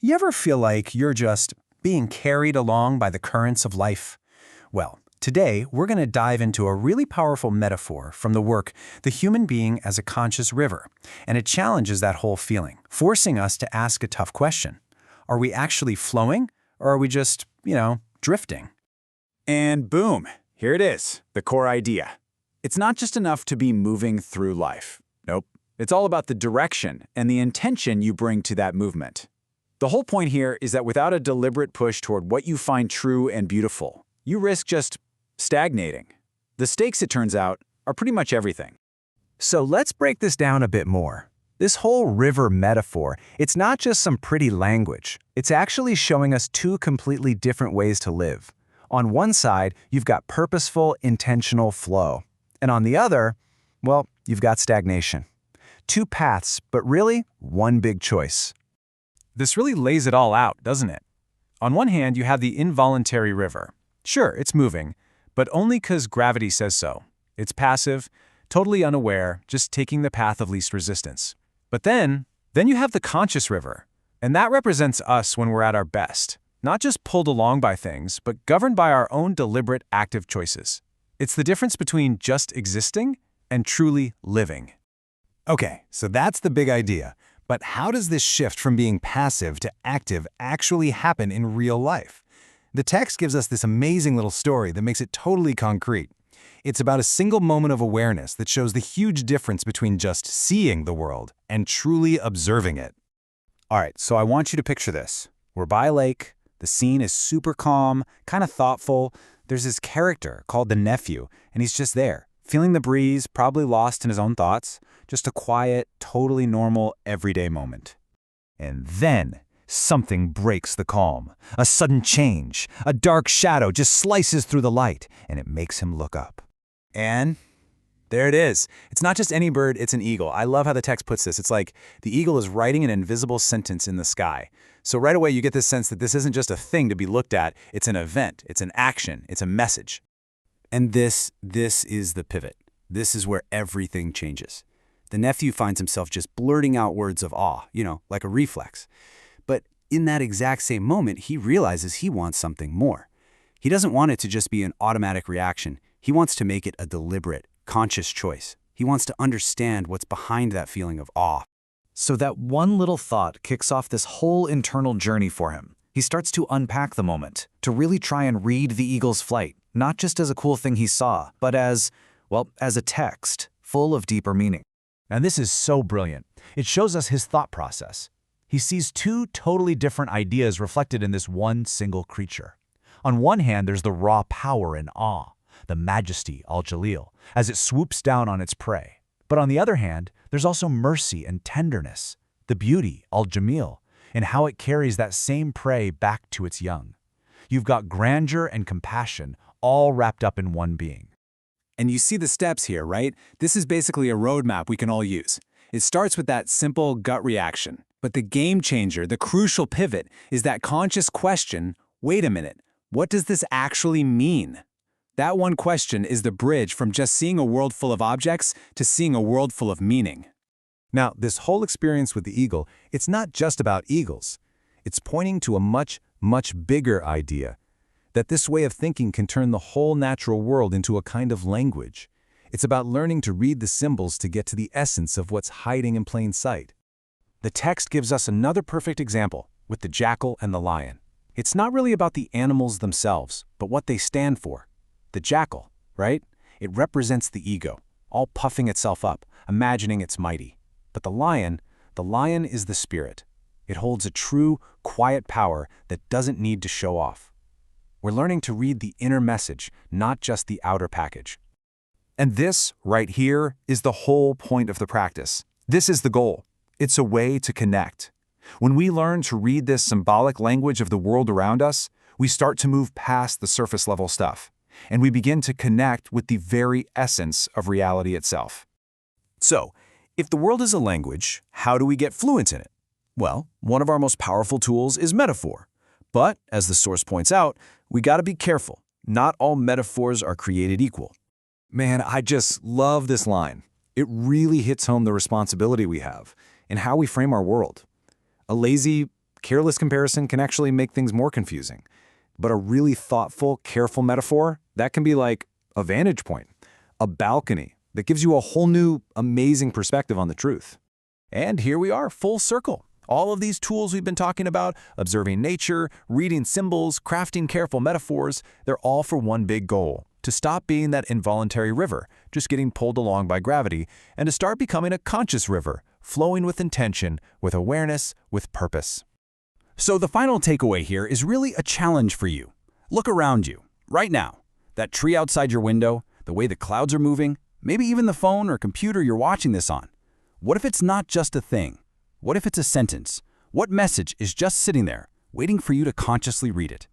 You ever feel like you're just being carried along by the currents of life? Well, today we're going to dive into a really powerful metaphor from the work The Human Being as a Conscious River, and it challenges that whole feeling, forcing us to ask a tough question. Are we actually flowing, or are we just, drifting? And boom, here it is, the core idea. It's not just enough to be moving through life. Nope. It's all about the direction and the intention you bring to that movement. The whole point here is that without a deliberate push toward what you find true and beautiful, you risk just stagnating. The stakes, it turns out, are pretty much everything. So let's break this down a bit more. This whole river metaphor, it's not just some pretty language. It's actually showing us two completely different ways to live. On one side, you've got purposeful, intentional flow. And on the other, well, you've got stagnation. Two paths, but really one big choice. This really lays it all out, doesn't it? On one hand, you have the involuntary river. Sure, it's moving, but only because gravity says so. It's passive, totally unaware, just taking the path of least resistance. But then you have the conscious river, and that represents us when we're at our best. Not just pulled along by things, but governed by our own deliberate, active choices. It's the difference between just existing and truly living. Okay, so that's the big idea. But how does this shift from being passive to active actually happen in real life? The text gives us this amazing little story that makes it totally concrete. It's about a single moment of awareness that shows the huge difference between just seeing the world and truly observing it. All right, so I want you to picture this. We're by a lake. The scene is super calm, kind of thoughtful. There's this character called the nephew, and he's just there, feeling the breeze, probably lost in his own thoughts. Just a quiet, totally normal, everyday moment. And then something breaks the calm. A sudden change. A dark shadow just slices through the light, and it makes him look up. And there it is. It's not just any bird, it's an eagle. I love how the text puts this. It's like the eagle is writing an invisible sentence in the sky. So right away you get this sense that this isn't just a thing to be looked at, it's an event, it's an action, it's a message. And this is the pivot. This is where everything changes. The nephew finds himself just blurting out words of awe, like a reflex. But in that exact same moment, he realizes he wants something more. He doesn't want it to just be an automatic reaction. He wants to make it a deliberate, conscious choice. He wants to understand what's behind that feeling of awe. So that one little thought kicks off this whole internal journey for him. He starts to unpack the moment, to really try and read the eagle's flight, not just as a cool thing he saw, but as a text full of deeper meaning. And this is so brilliant. It shows us his thought process. He sees two totally different ideas reflected in this one single creature. On one hand, there's the raw power and awe, the majesty, al-Jalil, as it swoops down on its prey. But on the other hand, there's also mercy and tenderness, the beauty, al-Jamil, in how it carries that same prey back to its young. You've got grandeur and compassion all wrapped up in one being. And you see the steps here, right? This is basically a roadmap we can all use. It starts with that simple gut reaction. But the game changer, the crucial pivot, is that conscious question, wait a minute, what does this actually mean? That one question is the bridge from just seeing a world full of objects to seeing a world full of meaning. Now, this whole experience with the eagle, it's not just about eagles. It's pointing to a much, much bigger idea. That this way of thinking can turn the whole natural world into a kind of language. It's about learning to read the symbols to get to the essence of what's hiding in plain sight. The text gives us another perfect example with the jackal and the lion. It's not really about the animals themselves, but what they stand for. The jackal, right? It represents the ego, all puffing itself up, imagining it's mighty. But the lion is the spirit. It holds a true, quiet power that doesn't need to show off. We're learning to read the inner message, not just the outer package. And this, right here, is the whole point of the practice. This is the goal. It's a way to connect. When we learn to read this symbolic language of the world around us, we start to move past the surface-level stuff, and we begin to connect with the very essence of reality itself. So, if the world is a language, how do we get fluent in it? Well, one of our most powerful tools is metaphor. But, as the source points out, we gotta be careful. Not all metaphors are created equal. Man, I just love this line. It really hits home the responsibility we have and how we frame our world. A lazy, Careless comparison can actually make things more confusing. But a really thoughtful, careful metaphor, that can be like a vantage point, a balcony that gives you a whole new, amazing perspective on the truth. And here we are, full circle. All of these tools we've been talking about, observing nature, reading symbols, crafting careful metaphors, they're all for one big goal: to stop being that involuntary river, just getting pulled along by gravity, and to start becoming a conscious river, flowing with intention, with awareness, with purpose. So the final takeaway here is really a challenge for you. Look around you, right now. That tree outside your window, the way the clouds are moving, maybe even the phone or computer you're watching this on. What if it's not just a thing? What if it's a sentence? What message is just sitting there, waiting for you to consciously read it?